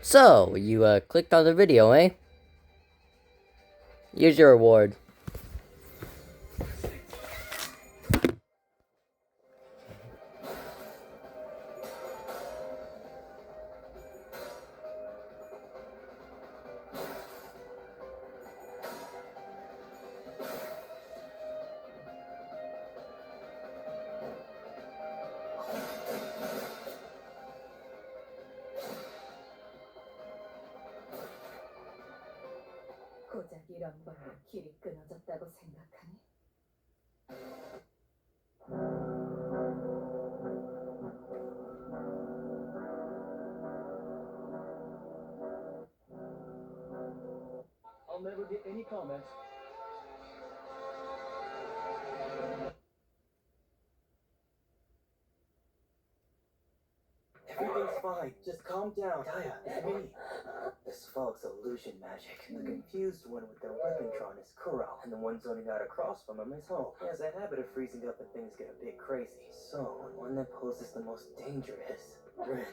So, you clicked on the video, eh? Here's your reward. 고작 이런 걸로 길이 끊어졌다고 생각하니? I'll never get any comments. Everything's fine. Just calm down. Gaia, it's me. This fog's illusion magic. The confused one with their weapontron is Kuro, and the one zoning out across from him is Ho. He has a habit of freezing up when things get a bit crazy. So, one that poses the most danger is Rin.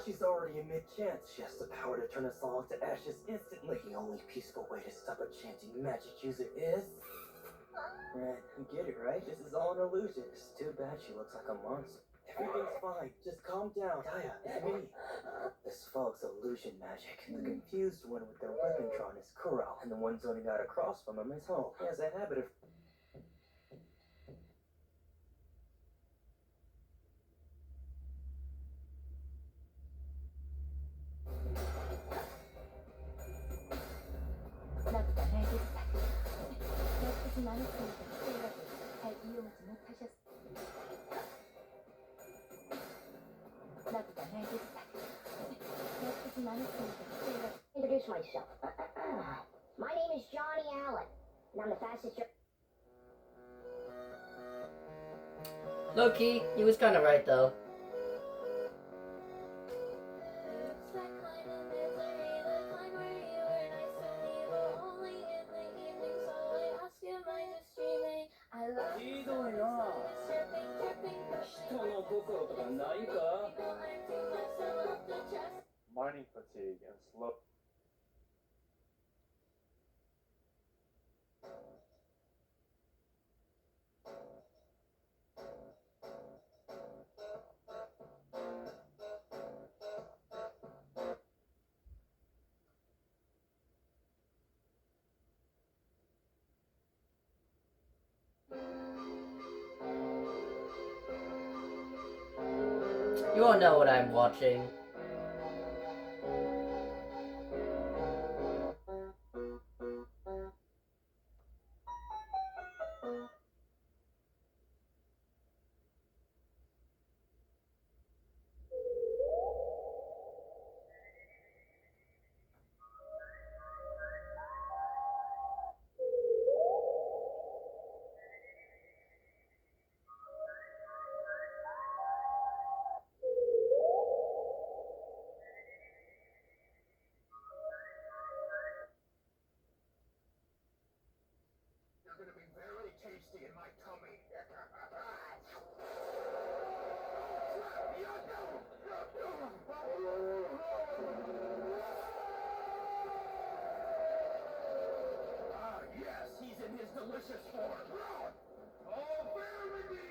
She's already in mid-chance. She has the power to turn us all into ashes instantly. The only peaceful way to stop a chanting magic user is... Rin, you get it, right? This is all an illusion. It's too bad she looks like a monster. Everything's fine. Just calm down. Gaia, it's me. This fog's illusion magic. The confused one with their weapontron is Kuro, and the one zoning out across from him is Ho. He has a habit of... 나보다 날개를 탔다. 나쁘진 않았으니까 생각을 잘 이용하지 못하셨어. 나보다 날개를 탔다. 나쁘진 않았으니까 생각. Introduce myself. My name is Johnny Allen, and I'm the fastest. Low-key, he was kind of right, though. Mining fatigue and slow... You won't know what I'm watching. You're gonna be very tasty in my tummy. Ah, yes, he's in his delicious form. Oh, bear with me!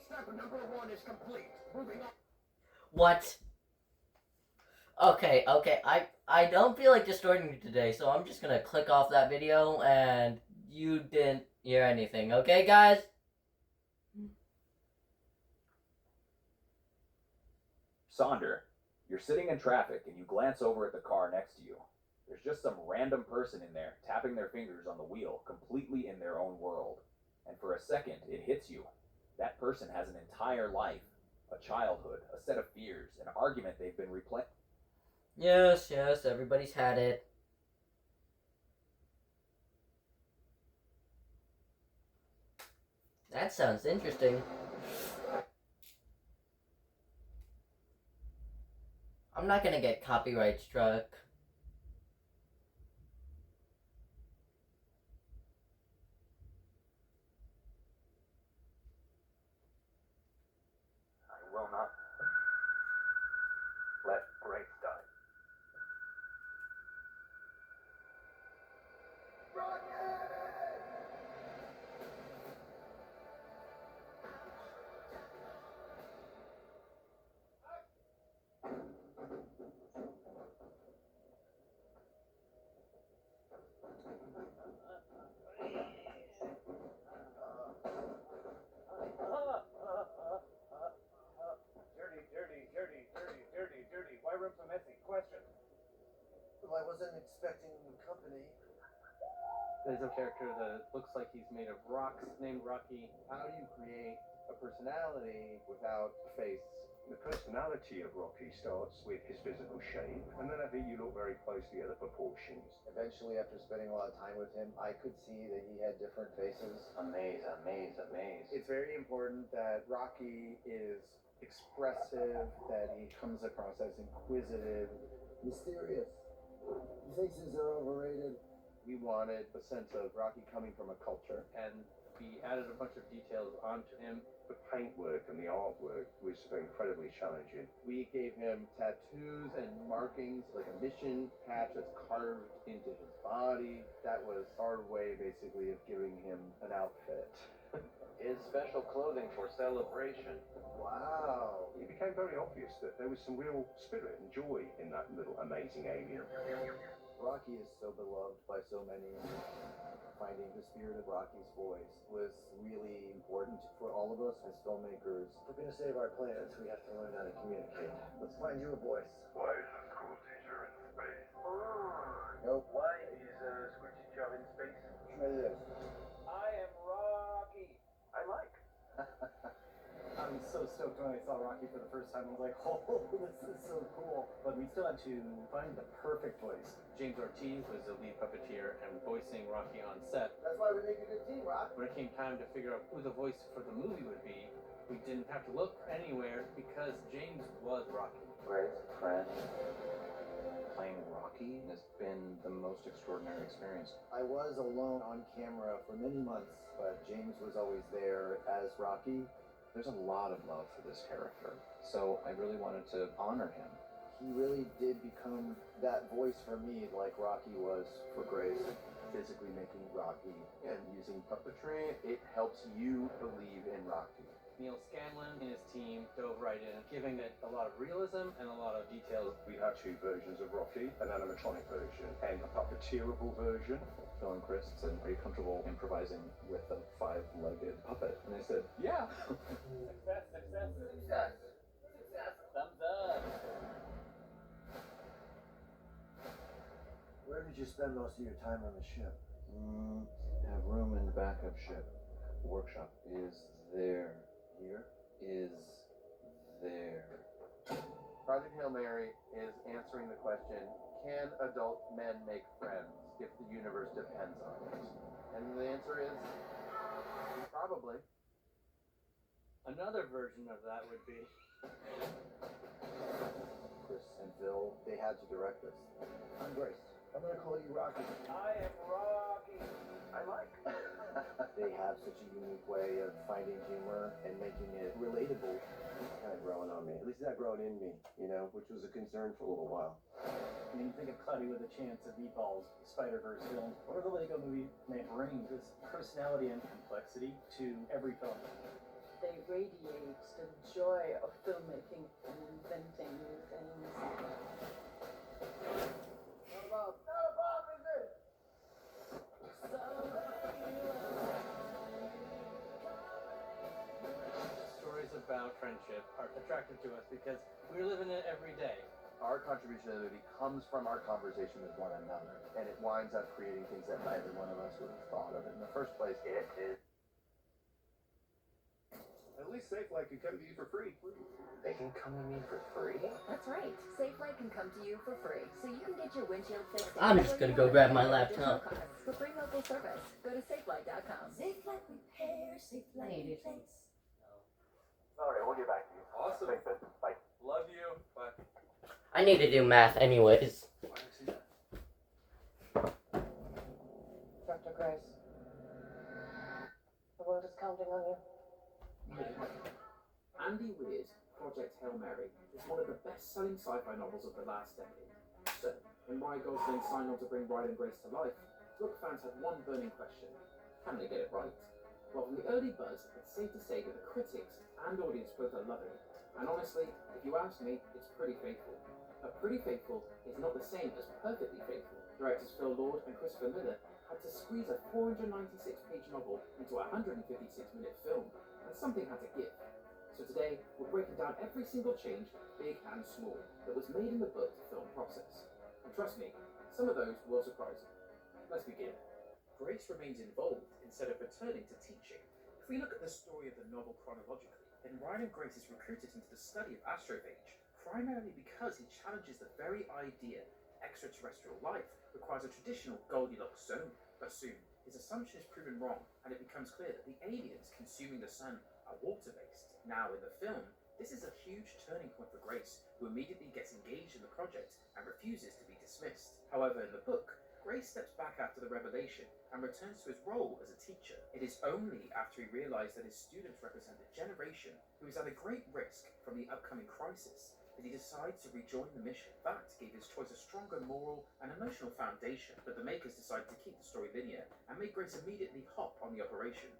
Step number 1 is complete. Moving on. What? Okay, I don't feel like destroying you today, so I'm just gonna click off that video, and you didn't hear anything, okay, guys? Sonder, you're sitting in traffic and you glance over at the car next to you. There's just some random person in there tapping their fingers on the wheel, completely in their own world. And for a second, it hits you. That person has an entire life, a childhood, a set of fears, an argument they've been replaying. Yes, everybody's had it. That sounds interesting. I'm not gonna get copyright struck. There's a character that looks like he's made of rocks named Rocky. How do you create a personality without face? The personality of Rocky starts with his physical shape, and then I think you look very closely at the proportions. Eventually, after spending a lot of time with him, I could see that he had different faces. Amaze. It's very important that Rocky is expressive, that he comes across as inquisitive, mysterious. Faces are overrated. We wanted a sense of Rocky coming from a culture. And we added a bunch of details onto him. The paintwork and the artwork was incredibly challenging. We gave him tattoos and markings, like a mission patch that's carved into his body. That was our way, basically, of giving him an outfit. Is special clothing for celebration. Wow. It became very obvious that there was some real spirit and joy in that little amazing alien. Rocky is so beloved by so many. Finding the spirit of Rocky's voice was really important for all of us as filmmakers. If we're going to save our planet, we have to learn how to communicate. Let's find you a voice. Why is a school teacher in space? Nope. Why is Squidgy Joe in space? Try this. I am Rocky. I like. I was so stoked when I saw Rocky for the first time. I was like, oh, this is so cool. But we still had to find the perfect voice. James Ortiz was the lead puppeteer and voicing Rocky on set. That's why we make a good team, Rock. When it came time to figure out who the voice for the movie would be, we didn't have to look anywhere because James was Rocky. Grace, friend, playing Rocky has been the most extraordinary experience. I was alone on camera for many months, but James was always there as Rocky. There's a lot of love for this character, so I really wanted to honor him. He really did become that voice for me, like Rocky was for Grace. Physically making Rocky and using puppetry, it helps you believe in Rocky. Neil Scanlon and his team dove right in, giving it a lot of realism and a lot of details. We had two versions of Rocky, an animatronic version and a puppeteerable version. Phil and Chris said, "Are you comfortable improvising with a 5-legged puppet?" And they said, "Yeah." Success. Thumbs up. Where did you spend most of your time on the ship? Have room in the back of ship. Workshop is there. Here? Is there. Project Hail Mary is answering the question, can adult men make friends if the universe depends on it? And the answer is, probably. Another version of that would be Chris and Phil, they had to direct this. I'm Grace. I'm gonna call you Rocky. I am Rocky. I like. They have such a unique way of finding humor and making it relatable. It's kind of growing on me. At least it's not growing in me, which was a concern for a little while. I mean, think of Cloudy with a Chance of Meatballs, Spider-Verse film, or the Lego movie may bring this personality and complexity to every film. They radiate the joy of filmmaking and inventing new things. stories about friendship are attractive to us because we're living it every day. Our contribution to the movie comes from our conversation with one another, and it winds up creating things that neither one of us would have thought of in the first place. It is. At least Safelight can come to you for free. They can come to me for free? That's right. SafeLight can come to you for free, so you can get your windshield fixed. I'm just gonna go grab my laptop. For free local service, go to safelight.com. SafeLight Repair, SafeLight Replace. Alright, we'll get back to you. Awesome. Thanks, Ben. Bye. Love you. Bye. I need to do math anyways. Dr. Grace, the world is counting on you. Andy Weir's Project Hail Mary is one of the best-selling sci-fi novels of the last decade. So, when Ryan Gosling signed on to bring Bride and Grace to life, book fans had one burning question: can they get it right? Well, from the early buzz, it's safe to say that the critics and audience both are loving it. And honestly, if you ask me, it's pretty faithful. But pretty faithful is not the same as perfectly faithful. Directors Phil Lord and Christopher Miller had to squeeze a 496-page novel into a 156-minute film, and something had to give. So today, we're breaking down every single change, big and small, that was made in the book to film process. And trust me, some of those will surprise you. Let's begin. Grace remains involved instead of returning to teaching. If we look at the story of the novel chronologically, then Ryan Grace is recruited into the study of astrophage, primarily because he challenges the very idea that extraterrestrial life requires a traditional Goldilocks zone. But soon, his assumption is proven wrong, and it becomes clear that the aliens consuming the sun are water-based. Now, in the film, this is a huge turning point for Grace, who immediately gets engaged in the project and refuses to be dismissed. However, in the book, Grace steps back after the revelation and returns to his role as a teacher. It is only after he realized that his students represent a generation who is at a great risk from the upcoming crisis that he decides to rejoin the mission. That gave his choice a stronger moral and emotional foundation, but the makers decided to keep the story linear and made Grace immediately hop on the operation.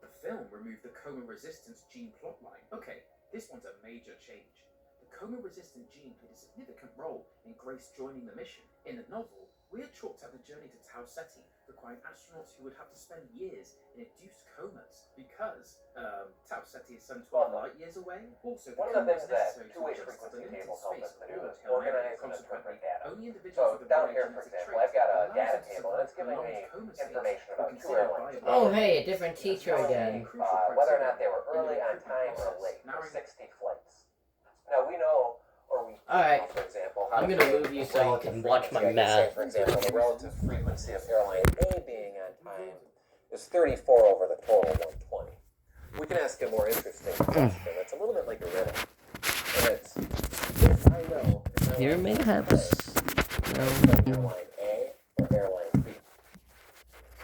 The film removed the coma resistance gene plotline. Okay, this one's a major change. The coma resistant gene played a significant role in Grace joining the mission. In the novel, we had chalked out the journey to Tau Ceti, requiring astronauts who would have to spend years in induced comas because Tau Ceti is some 12 light years away. Also, One of the things that two-way frequency tables help us to do is organize and interpret data. So down here, for example, I've got a data table and it's giving me information about two airlines. Oh, hey, a different teacher again. Whether or not they were early, on time, or late for 60 flights. Now we know, or we Alright, for example, I'm gonna move you so you can watch my math. For example, the relative frequency of airline A being on time is 34 over the total 120. We can ask a more interesting question. It's a little bit like a riddle. And it's, if I know... Here mayhaps. Airline A or airline B?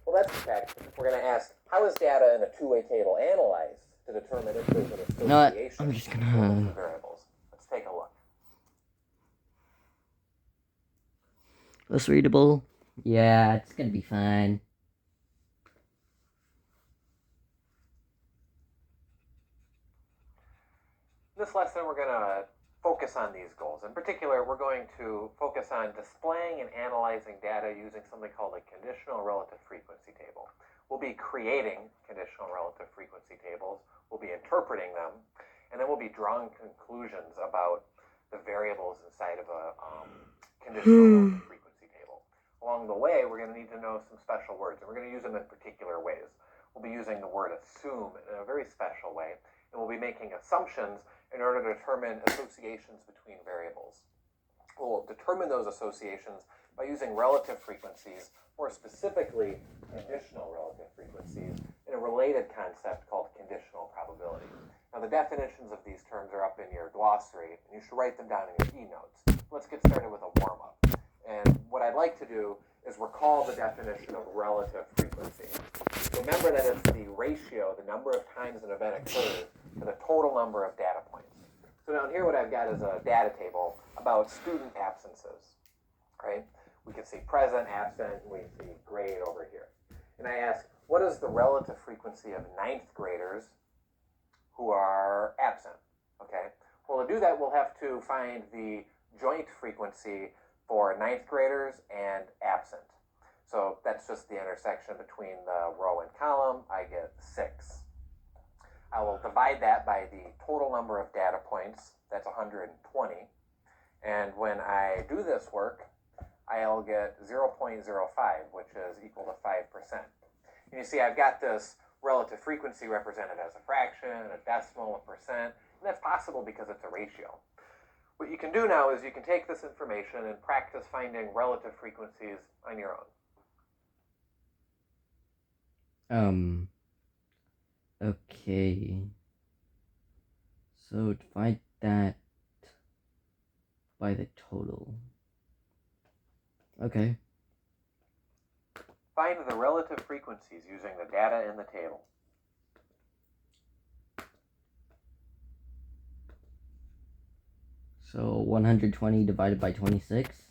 Well, that's the fact. We're going to ask, how is data in a two-way table analyzed to determine if there's an association No, I'm just between gonna... variables? Let's take a look. Less readable? Yeah, it's gonna be fine. This lesson, we're going to focus on these goals. In particular, we're going to focus on displaying and analyzing data using something called a conditional relative frequency table. We'll be creating conditional relative frequency tables, we'll be interpreting them, and then we'll be drawing conclusions about the variables inside of a conditional relative frequency table. Along the way, we're going to need to know some special words, and we're going to use them in particular ways. We'll be using the word assume in a very special way, and we'll be making assumptions in order to determine associations between variables. We'll determine those associations by using relative frequencies, more specifically conditional relative frequencies, in a related concept called conditional probability. Now, the definitions of these terms are up in your glossary, and you should write them down in your e-notes. Let's get started with a warm-up. And what I'd like to do is recall the definition of relative frequency. Remember that it's the ratio, the number of times an event occurs, to the total number of data points. So down here what I've got is a data table about student absences, right? We can see present, absent, and we see grade over here. And I ask, what is the relative frequency of 9th graders who are absent, okay? Well, to do that, we'll have to find the joint frequency for 9th graders and absent. So that's just the intersection between the row and column. I get 6. I will divide that by the total number of data points, that's 120. And when I do this work, I'll get 0.05, which is equal to 5%. And you see I've got this relative frequency represented as a fraction, a decimal, a percent, and that's possible because it's a ratio. What you can do now is you can take this information and practice finding relative frequencies on your own. Okay. So divide that by the total. Okay. Find the relative frequencies using the data in the table. So 120 divided by 26.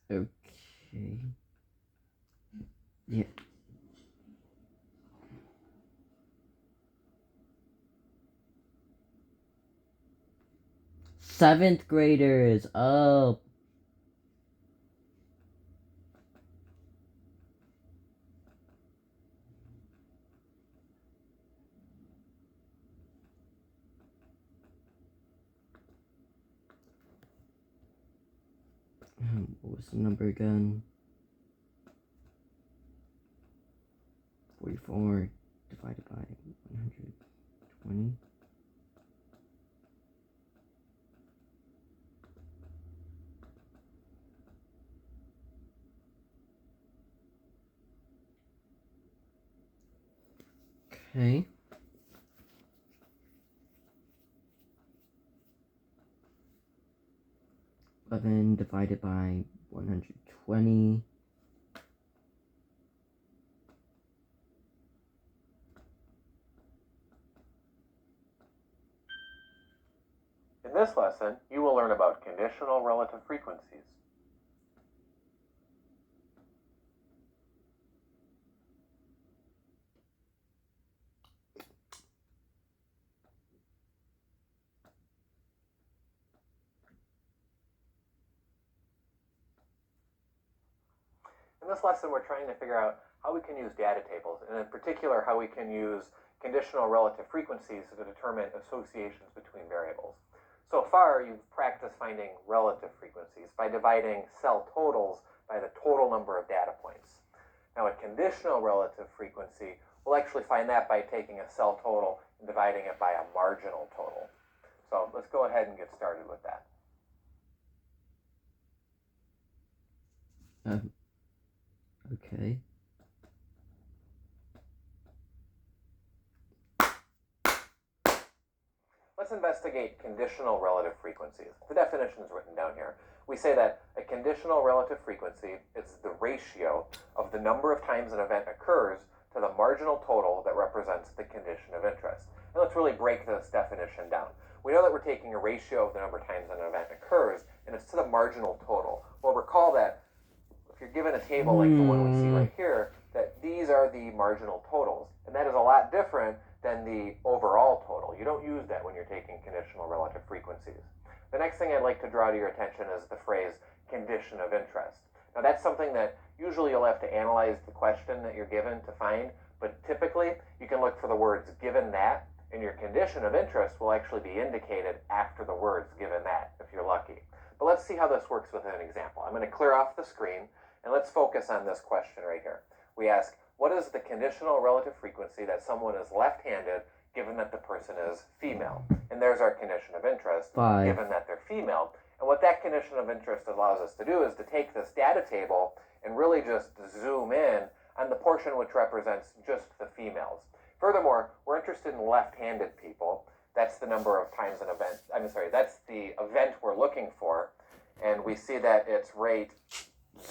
Okay. Yeah. Seventh graders. Oh. What was the number again? 44 divided by 120. Okay. Eleven divided by 120. In this lesson, you will learn about conditional relative frequencies. In this lesson, we're trying to figure out how we can use data tables, and in particular, how we can use conditional relative frequencies to determine associations between variables. So far, you've practiced finding relative frequencies by dividing cell totals by the total number of data points. Now, a conditional relative frequency, we'll actually find that by taking a cell total and dividing it by a marginal total. So let's go ahead and get started with that. Okay. Let's investigate conditional relative frequencies. The definition is written down here. We say that a conditional relative frequency is the ratio of the number of times an event occurs to the marginal total that represents the condition of interest. And let's really break this definition down. We know that we're taking a ratio of the number of times an event occurs, and it's to the marginal total. Well, recall that if you're given a table like the one we see right here, that these are the marginal totals. And that is a lot different than the overall total. You don't use that when you're taking conditional relative frequencies. The next thing I'd like to draw to your attention is the phrase condition of interest. Now that's something that usually you'll have to analyze the question that you're given to find, but typically you can look for the words given that, and your condition of interest will actually be indicated after the words given that, if you're lucky. But let's see how this works with an example. I'm going to clear off the screen, and let's focus on this question right here. We ask, what is the conditional relative frequency that someone is left-handed given that the person is female? And there's our condition of interest, 5. given that they're female. And what that condition of interest allows us to do is to take this data table and really just zoom in on the portion which represents just the females. Furthermore, we're interested in left-handed people. That's the number of times an event, that's the event we're looking for. And we see that it's right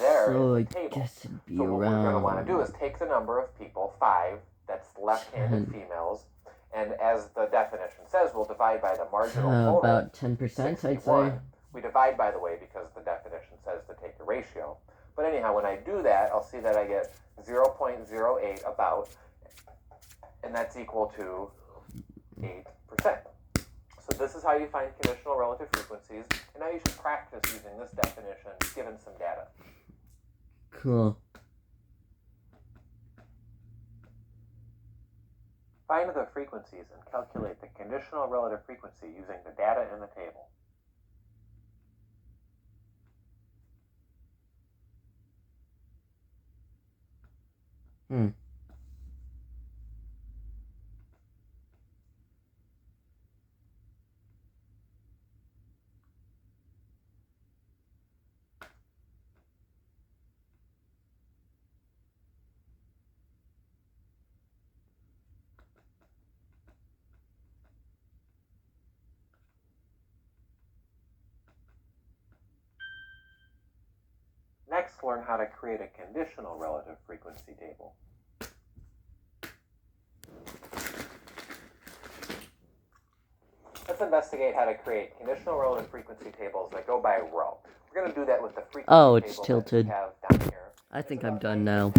there So in I the table. guess it'd be So what we're going to want to do around is take the number of people, 5, that's left-handed 10. females, and as the definition says, we'll divide by the marginal total. About 10%, I'd 61. say. We divide, by the way, because the definition says to take the ratio. But anyhow, when I do that, I'll see that I get 0.08 about, and that's equal to 8%. So this is how you find conditional relative frequencies, and now you should practice using this definition given some data. Cool. Find the frequencies and calculate the conditional relative frequency using the data in the table. Next, learn how to create a conditional relative frequency table. Let's investigate how to create conditional relative frequency tables that go by row. We're We're going to do that with the frequency Oh, it's table that tilted. we have down here. I think I'm done now.